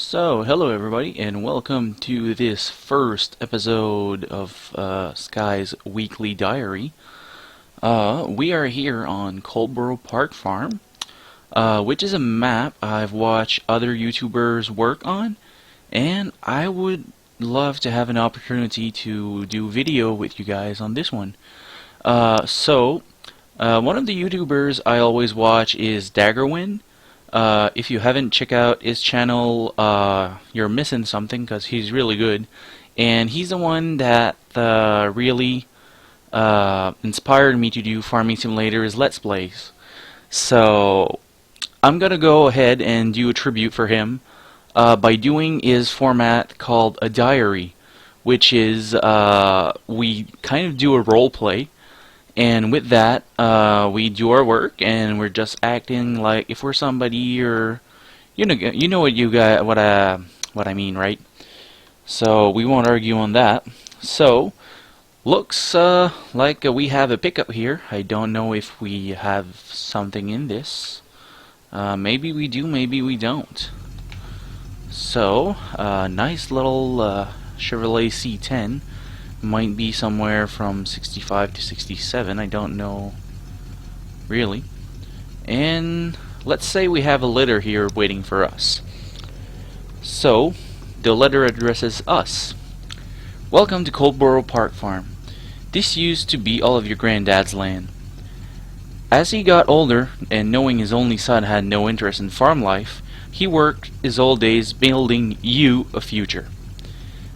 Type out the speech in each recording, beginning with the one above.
So, hello everybody, and welcome to this first episode of Sky's Weekly Diary. We are here on Coldborough Park Farm, which is a map I've watched other YouTubers work on, and I would love to have an opportunity to do video with you guys on this one. One of the YouTubers I always watch is Daggerwin. If you haven't checked out his channel, you're missing something because he's really good. And he's the one that really inspired me to do Farming Simulator's Let's Plays. So I'm going to go ahead and do a tribute for him by doing his format called a diary, which is we kind of do a role play. And with that, we do our work, and we're just acting like if we're somebody, or you know what I mean, right? So we won't argue on that. So looks like we have a pickup here. I don't know if we have something in this. Maybe we do, maybe we don't. So nice little Chevrolet C10. Might be somewhere from 65 to 67, I don't know really. And let's say we have a letter here waiting for us. So the letter addresses us. Welcome to Coldborough Park Farm. This used to be all of your granddad's land. As he got older, and knowing his only son had no interest in farm life, he worked his old days building you a future.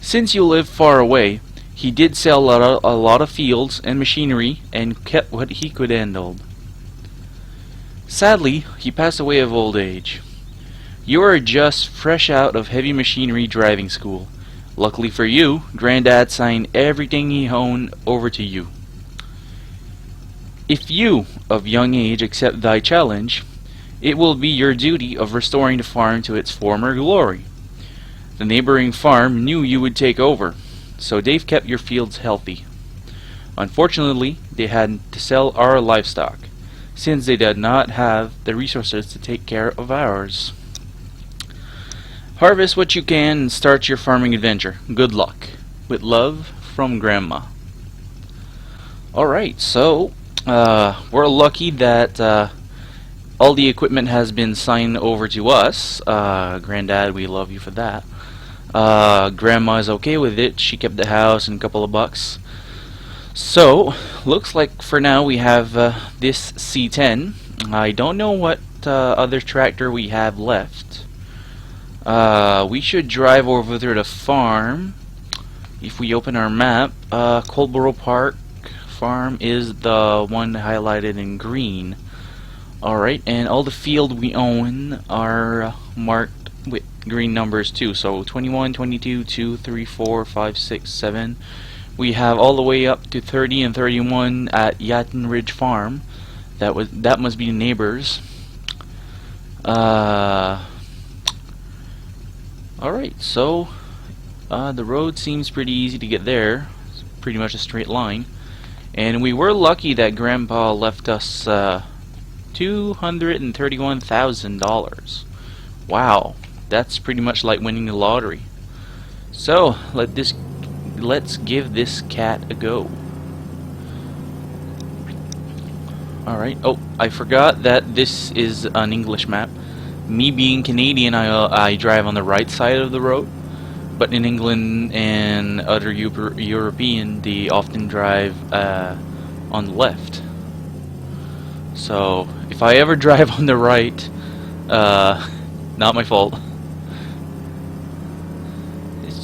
Since you live far away, he did sell a lot of fields and machinery and kept what he could handle. Sadly, he passed away of old age. You are just fresh out of heavy machinery driving school. Luckily for you, Granddad signed everything he owned over to you. If you, of young age, accept thy challenge, it will be your duty of restoring the farm to its former glory. The neighboring farm knew you would take over, so they've kept your fields healthy. Unfortunately, they had to sell our livestock, since they did not have the resources to take care of ours. Harvest what you can and start your farming adventure. Good luck. With love, from Grandma. Alright, so we're lucky that all the equipment has been signed over to us. Granddad, we love you for that. Grandma is okay with it. She kept the house and a couple of bucks. So looks like for now we have this C10. I don't know what other tractor we have left. We should drive over to the farm. If we open our map, Coldborough Park Farm is the one highlighted in green. Alright, and all the field we own are marked with green numbers too, so 21, 22, 2, 3, 4, 5, 6, 7. We have all the way up to 30 and 31 at Yatten Ridge Farm. That must be the neighbors. Alright, so the road seems pretty easy to get there. It's pretty much a straight line. And we were lucky that Grandpa left us $231,000. Wow. That's pretty much like winning the lottery. So let's give this cat a go. Alright, oh, I forgot that this is an English map. Me being Canadian, I drive on the right side of the road, but in England and other European, they often drive on the left. So if I ever drive on the right, not my fault.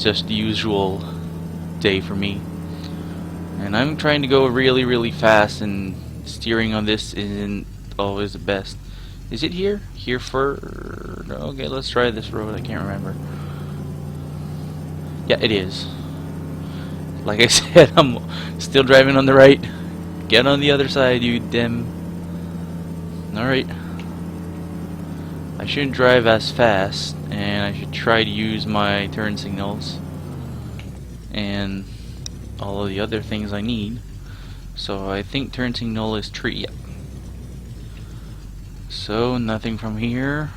Just the usual day for me, and I'm trying to go really fast, and steering on this isn't always the best. Is it here? Here for... Okay, let's try this road. I can't remember. Yeah, it is. Like I said, I'm still driving on the right. Get on the other side, you dim. Alright. I shouldn't drive as fast, and I should try to use my turn signals and all of the other things I need. So I think turn signal is tree. Yep. So nothing from here,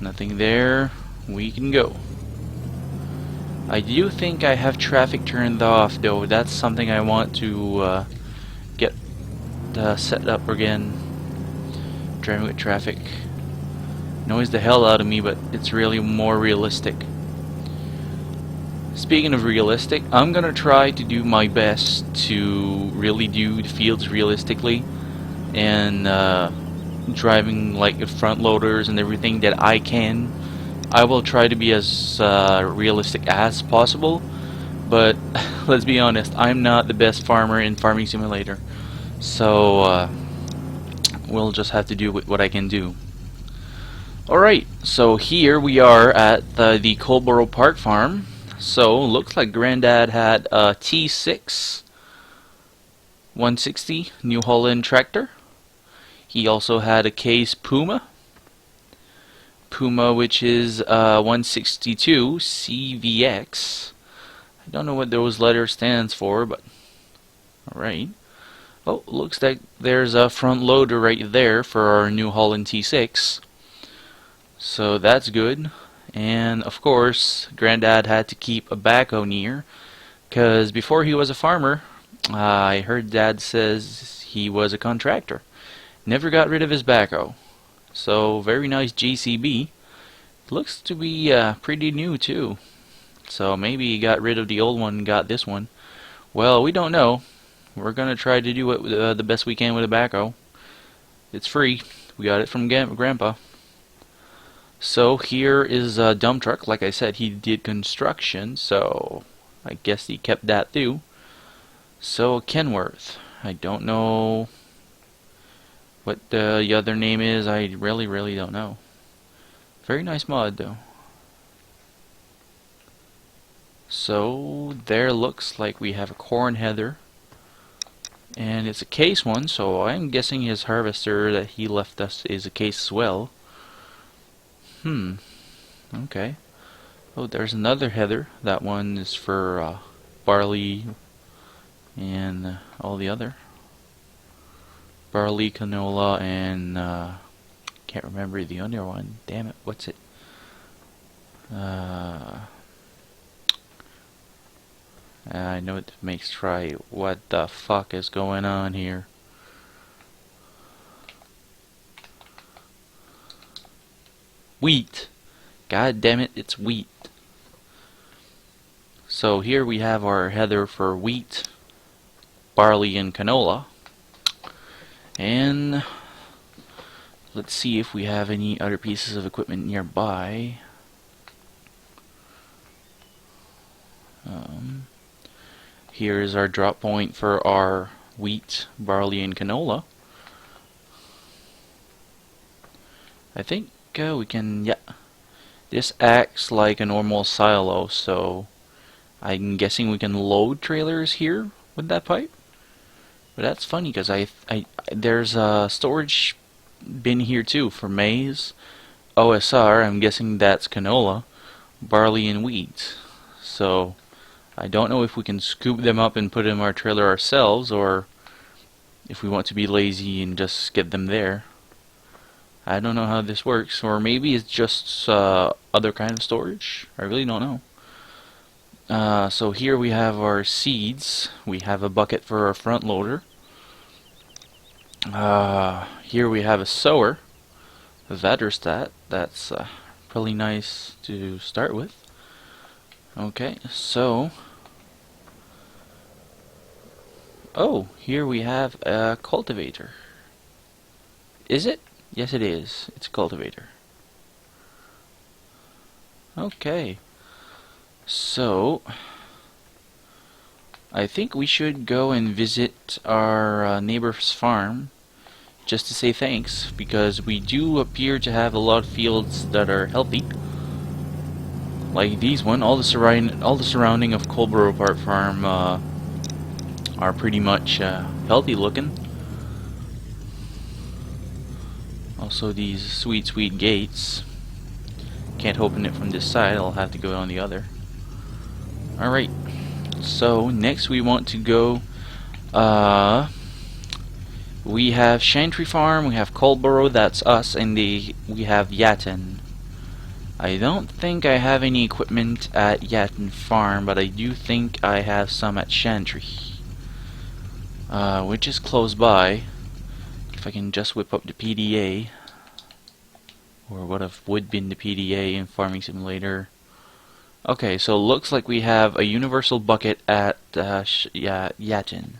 nothing there. we can go. I do think I have traffic turned off, though. That's something I want to get set up again. Driving with traffic annoys the hell out of me, but it's really more realistic. Speaking of realistic, I'm gonna try to do my best to really do the fields realistically, and driving like the front loaders and everything that I can. I will try to be as realistic as possible, but let's be honest, I'm not the best farmer in Farming Simulator, so we'll just have to do what I can do. Alright, so here we are at the Coldborough Park Farm. So, looks like Granddad had a T6 160 New Holland tractor. He also had a Case Puma, which is 162 CVX. I don't know what those letters stands for, but alright. Oh, looks like there's a front loader right there for our New Holland T6. So that's good. And of course, Granddad had to keep a backhoe near, because before he was a farmer, I heard Dad says he was a contractor. Never got rid of his backhoe. So very nice JCB. Looks to be pretty new too. So maybe he got rid of the old one and got this one. Well, we don't know. We're gonna try to do it the best we can with a backhoe. It's free. We got it from Grandpa. So here is a dump truck. Like I said, he did construction, so I guess he kept that too. So Kenworth. I don't know what the other name is. I really don't know. Very nice mod though. So there looks like we have a corn header, and it's a Case one, so I'm guessing his harvester that he left us is a Case as well. Okay. Oh, there's another header. That one is for barley and all the other. Barley, canola, and can't remember the other one. Damn it, what's it? I know it makes try. What the fuck is going on here? Wheat. God damn it, it's wheat. So here we have our header for wheat, barley, and canola. And let's see if we have any other pieces of equipment nearby. Here is our drop point for our wheat, barley, and canola. I think we can, yeah. This acts like a normal silo, so I'm guessing we can load trailers here with that pipe. But that's funny because there's a storage bin here too for maize, OSR. I'm guessing that's canola, barley, and wheat. So I don't know if we can scoop them up and put them in our trailer ourselves, or if we want to be lazy and just get them there. I don't know how this works, or maybe it's just other kind of storage. I really don't know. So here we have our seeds. We have a bucket for our front loader. Here we have a sower, a Vaderstat. That's really nice to start with. Okay, so here we have a cultivator. Is it? Yes, it is. It's a cultivator. Okay. So I think we should go and visit our neighbor's farm just to say thanks, because we do appear to have a lot of fields that are healthy. Like these one, all the surrounding of Coldborough Park Farm are pretty much healthy looking. Also these sweet gates. Can't open it from this side, I'll have to go on the other. Alright, so next we want to go, we have Chantry Farm, we have Coldborough, that's us, and we have Yatten. I don't think I have any equipment at Yatten Farm, but I do think I have some at Chantry, which is close by. If I can just whip up the PDA, or what would been the PDA in Farming Simulator. Okay, so looks like we have a universal bucket at Yatten.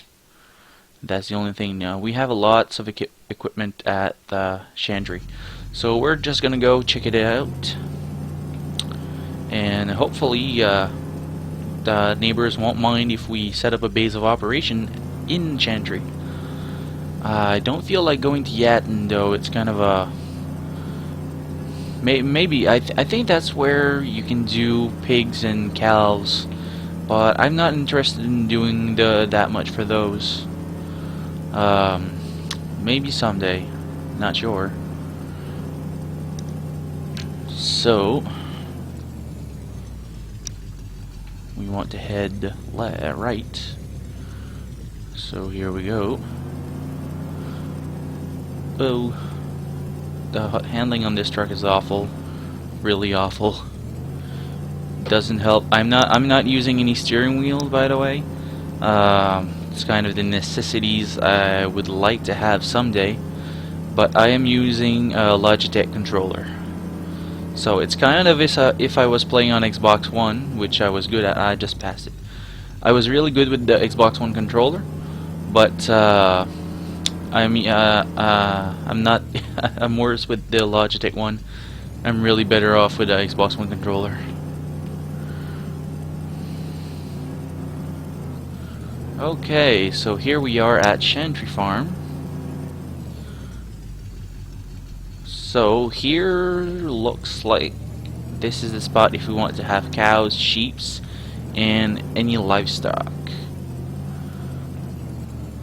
That's the only thing now. We have lots of equipment at Chandri. So we're just gonna go check it out. And hopefully the neighbors won't mind if we set up a base of operation in Chandri. I don't feel like going to Yatten though. It's kind of a... Maybe. I think that's where you can do pigs and cows. But I'm not interested in doing that much for those. Maybe someday. Not sure. So we want to head right. So here we go. Oh, the handling on this truck is awful, really awful. Doesn't help. I'm not using any steering wheels, by the way. It's kind of the necessities I would like to have someday, but I am using a Logitech controller. So it's kind of if I was playing on Xbox One, which I was good at. I just passed it. I was really good with the Xbox One controller, but I'm not. I'm worse with the Logitech one. I'm really better off with the Xbox One controller. Okay, so here we are at Chantry Farm. So here looks like this is the spot if we want to have cows, sheeps, and any livestock.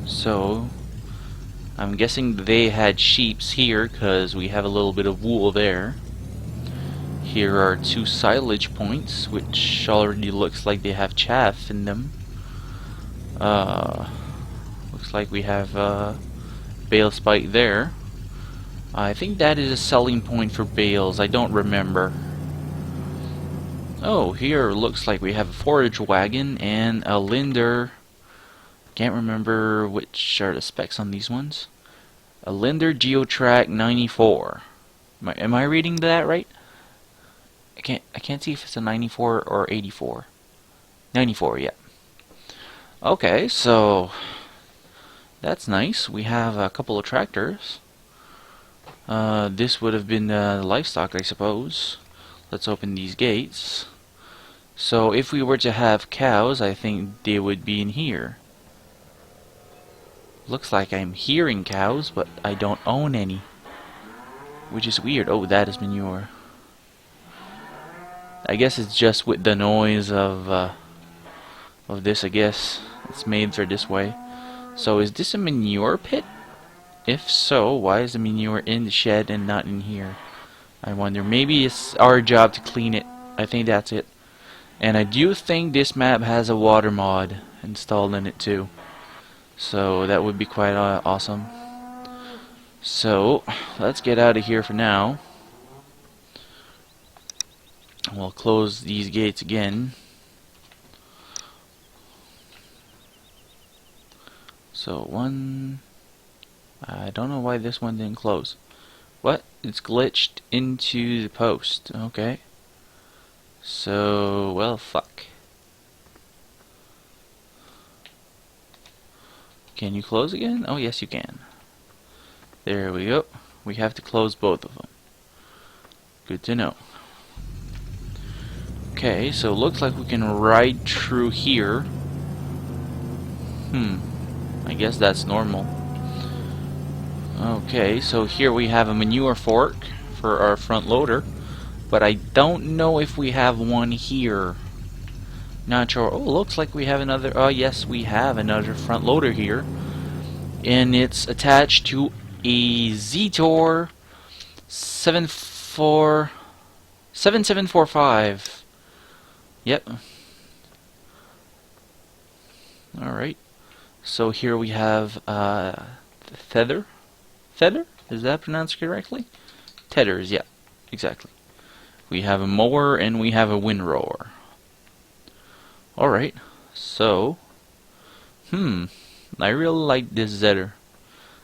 So I'm guessing they had sheeps here because we have a little bit of wool there. Here are 2 silage points, which already looks like they have chaff in them. Looks like we have bale spike there. I think that is a selling point for bales. I don't remember. Oh, here looks like we have a forage wagon and a linder. Can't remember which are the specs on these ones. A Linder Geotrack 94. Am I reading that right? I can't see if it's a 94 or 84. 94, yeah. Okay, so that's nice. We have a couple of tractors. This would have been livestock, I suppose. Let's open these gates. So if we were to have cows, I think they would be in here. Looks like I'm hearing cows, but I don't own any, which is weird. Oh, that is manure. I guess it's just with the noise of this. I guess it's made for this way. So is this a manure pit? If so, why is the manure in the shed and not in here? I wonder. Maybe it's our job to clean it. I think that's it. And I do think this map has a water mod installed in it too. So that would be quite awesome. So let's get out of here for now. We'll close these gates again. So one... I don't know why this one didn't close. What? It's glitched into the post. Okay. So, well, fuck. Can you close again? Oh, yes, you can. There we go. We have to close both of them. Good to know. Okay, so looks like we can ride through here. I guess that's normal. Okay, so here we have a manure fork for our front loader, but I don't know if we have one here. Not sure. Oh, looks like we have another. Oh, yes, we have another front loader here, and it's attached to a Zetor 7745. Yep. All right. So here we have Feather. Feather? Is that pronounced correctly? Tethers, yeah, exactly. We have a mower and we have a windrower. Alright, so I really like this Zetter.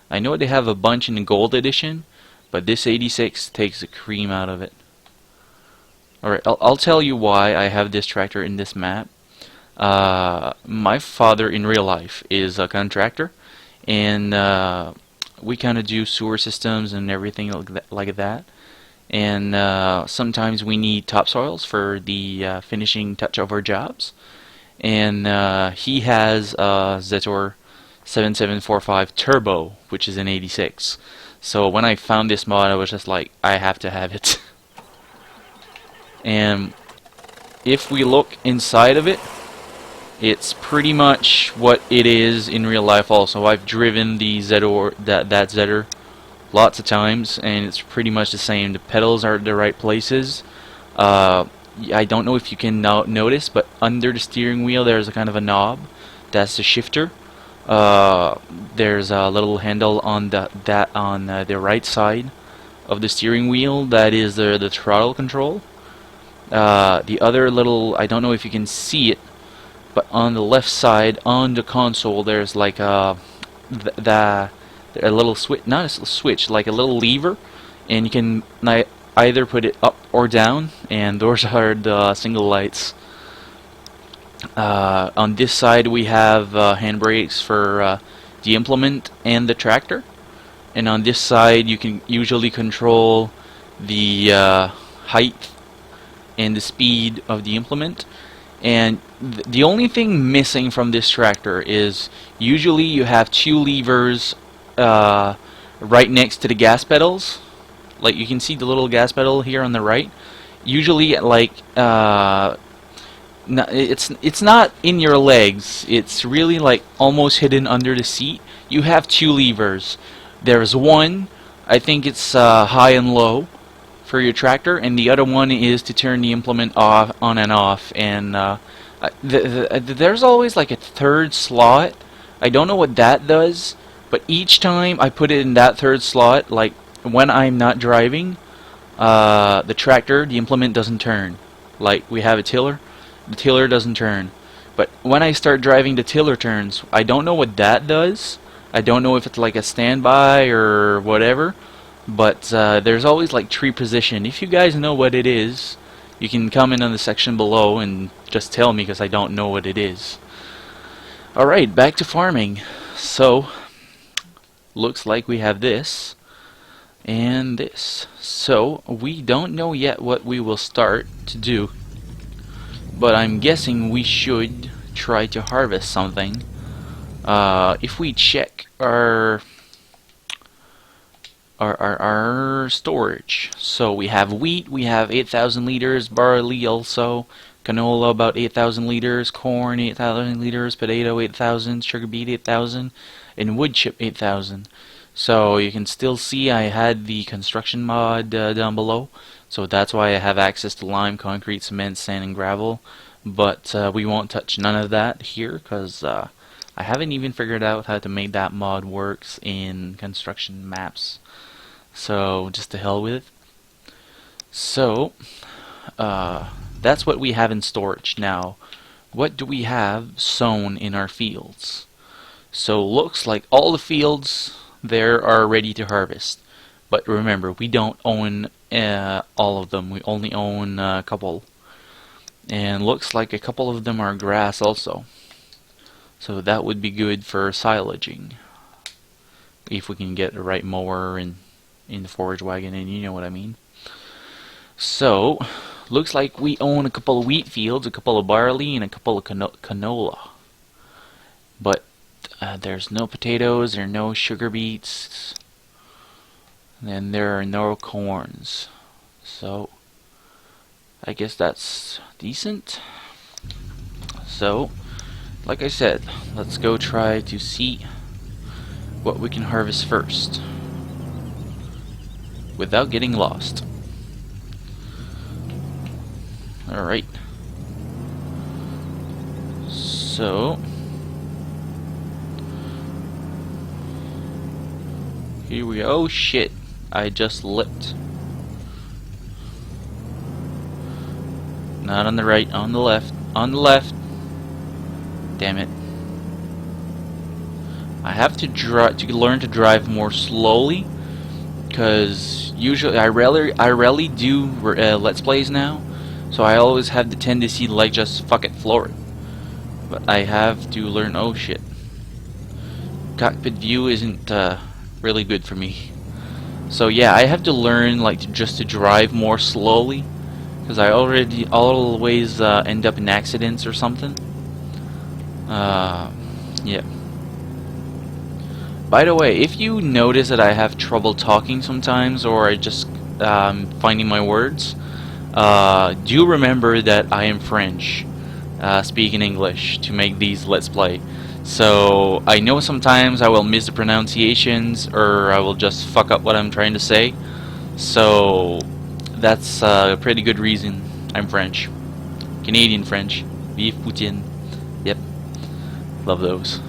I know they have a bunch in the gold edition, but this 86 takes the cream out of it. Alright, I'll tell you why I have this tractor in this map. My father in real life is a contractor, and we kind of do sewer systems and everything like that. And sometimes we need topsoils for the finishing touch of our jobs. And he has a Zetor 7745 Turbo, which is an 86. So when I found this mod, I was just like, I have to have it. And if we look inside of it, it's pretty much what it is in real life also. I've driven the Zetor, that Zetor lots of times, and it's pretty much the same. The pedals are at the right places. I don't know if you can notice, but under the steering wheel there's a kind of a knob. That's the shifter. There's a little handle on the right side of the steering wheel. That is the throttle control. The other little, I don't know if you can see it, but on the left side on the console there's like a little switch, not a switch, like a little lever, and you can either put it up or down, and those are the single lights. On this side we have handbrakes for the implement and the tractor, and on this side you can usually control the height and the speed of the implement. And the only thing missing from this tractor is usually you have two levers right next to the gas pedals. Like you can see the little gas pedal here on the right. Usually, like it's not in your legs. It's really like almost hidden under the seat. You have two levers. There's one, I think it's high and low for your tractor, and the other one is to turn the implement on and off. And there's always like a third slot. I don't know what that does, but each time I put it in that third slot, like when I'm not driving, the tractor, the implement doesn't turn. Like we have a tiller, the tiller doesn't turn. But when I start driving, the tiller turns. I don't know what that does. I don't know if it's like a standby or whatever. But there's always like tree position. If you guys know what it is, you can comment on the section below and just tell me, because I don't know what it is. Alright, back to farming. So, looks like we have this and this. So, we don't know yet what we will start to do, but I'm guessing we should try to harvest something. If we check our storage, so we have wheat, we have 8,000 liters, barley also, canola about 8,000 liters, corn 8,000 liters, potato 8,000, sugar beet 8,000, and wood chip 8,000. So you can still see I had the construction mod down below, so that's why I have access to lime, concrete, cement, sand, and gravel. But we won't touch none of that here, because I haven't even figured out how to make that mod works in construction maps. So just to hell with it. So that's what we have in storage. Now, what do we have sown in our fields? So looks like all the fields there are ready to harvest. But remember, we don't own all of them. We only own a couple. And looks like a couple of them are grass also. So that would be good for silaging, if we can get the right mower and in the forage wagon, and you know what I mean. So looks like we own a couple of wheat fields, a couple of barley, and a couple of canola. But there's no potatoes, there are no sugar beets, and there are no corns. So I guess that's decent. So like I said, let's go try to see what we can harvest first without getting lost. Alright. So here we go. Oh shit, I just lipped. Not on the right, on the left. On the left. Damn it. I have to learn to drive more slowly, because usually I rarely do let's plays now, so I always have the tendency to like just fuck it, floor it. But I have to learn. Oh shit. Cockpit view isn't really good for me. So yeah, I have to learn just to drive more slowly, because I always end up in accidents or something. Yeah. By the way, if you notice that I have trouble talking sometimes, or I just finding my words, do remember that I am French, speaking English to make these Let's Play. So I know sometimes I will miss the pronunciations, or I will just fuck up what I'm trying to say. So that's a pretty good reason I'm French. Canadian French. Vive Poutine. Yep. Love those.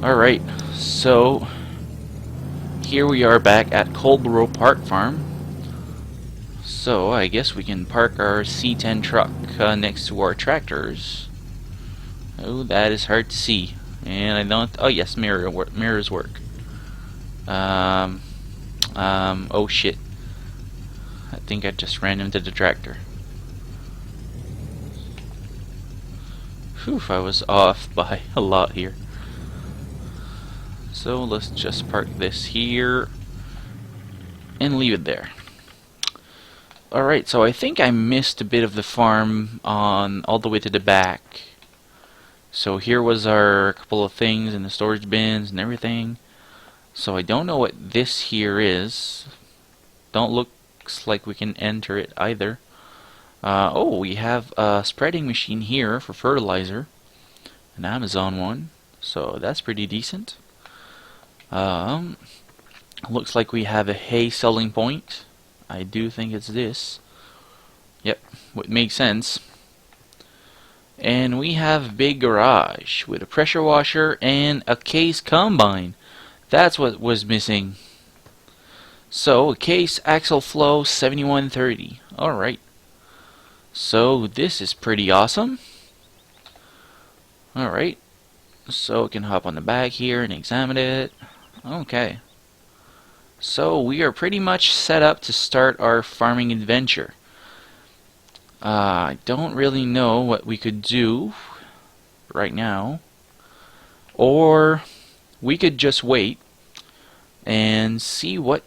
Alright, so here we are back at Coldborough Park Farm. So I guess we can park our C10 truck next to our tractors. Oh, that is hard to see. And I don't... Oh yes, mirrors work. Oh shit. I think I just ran into the tractor. Whew, I was off by a lot here. So let's just park this here and leave it there. Alright, so I think I missed a bit of the farm on all the way to the back. So here was our couple of things in the storage bins and everything. So I don't know what this here is. Don't looks like we can enter it either. Oh, we have a spreading machine here for fertilizer. An Amazon one. So that's pretty decent. Looks like we have a hay selling point. I do think it's this. Yep, would make sense. And we have a big garage with a pressure washer and a case combine. That's what was missing. So, a case axle flow 7130. Alright. So, this is pretty awesome. Alright. So, we can hop on the back here and examine it. Okay. So, we are pretty much set up to start our farming adventure. I don't really know what we could do right now. Or we could just wait and see what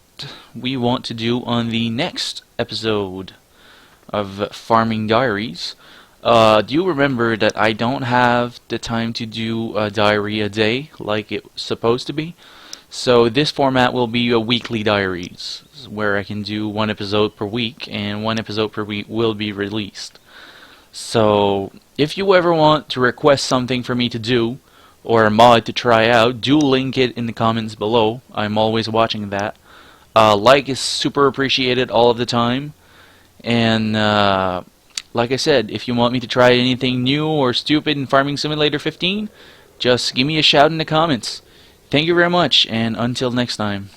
we want to do on the next episode of Farming Diaries. Do you remember that I don't have the time to do a diary a day like it's supposed to be? So this format will be a weekly diaries, where I can do one episode per week, and one episode per week will be released. So if you ever want to request something for me to do, or a mod to try out, do link it in the comments below. I'm always watching that. Like is super appreciated all of the time. And like I said, if you want me to try anything new or stupid in Farming Simulator 15, just give me a shout in the comments. Thank you very much, and until next time.